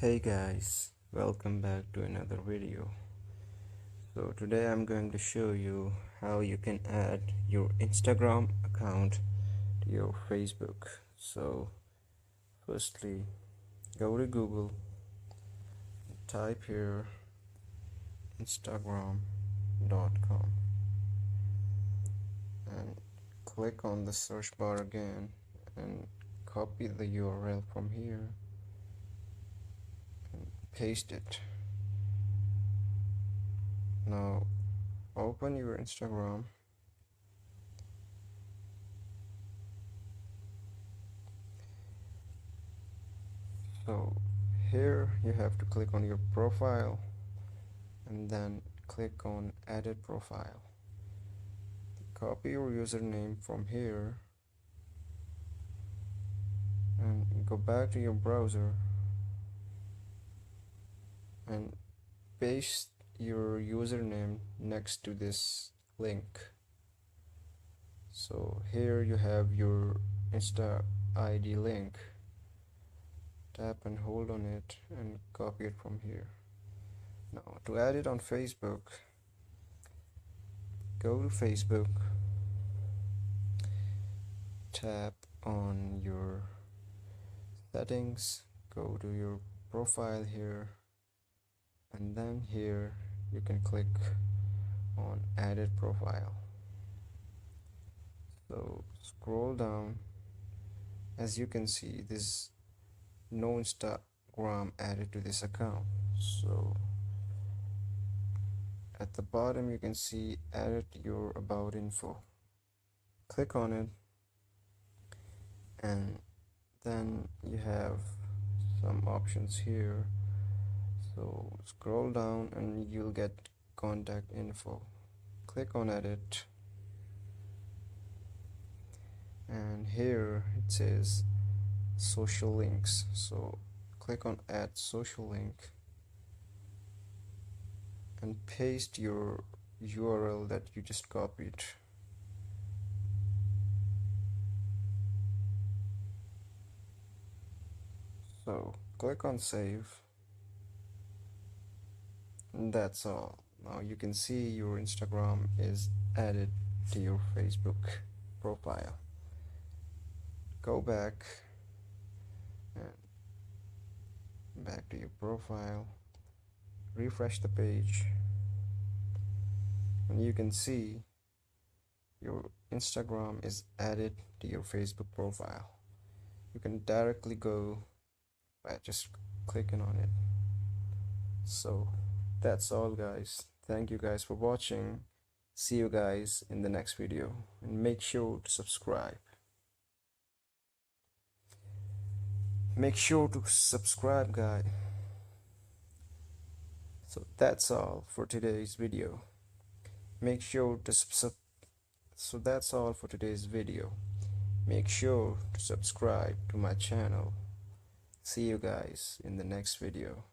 Hey guys, welcome back to another video. So today I'm going to show you how you can add your Instagram account to your Facebook. So firstly, go to Google, type here instagram.com and click on the search bar again and copy the URL from here and paste it. Now open your Instagram. So here you have to click on your profile and then click on edit profile. Copy your username from here and go back to your browser and paste your username next to this link. So here you have your Insta ID link. Tap and hold on it and copy it from here. Now to add it on Facebook, go to Facebook, tap on your settings, go to your profile here, and then here you can click on edit profile. So scroll down. As you can see, there's no Instagram added to this account. So at the bottom you can see edit your about info. Click on it and then you have some options here. So scroll down and you'll get contact info. Click on edit and here it says social links. So click on add social link and paste your URL that you just copied. So click on save. And that's all. Now you can see your Instagram is added to your Facebook profile. Go back and back to your profile, refresh the page, and you can see your Instagram is added to your Facebook profile. You can directly go by just clicking on it. So that's all guys. Thank you guys for watching. See you guys in the next video and make sure to subscribe. Make sure to subscribe guys. So that's all for today's video. Make sure to that's all for today's video. Make sure to subscribe to my channel. See you guys in the next video.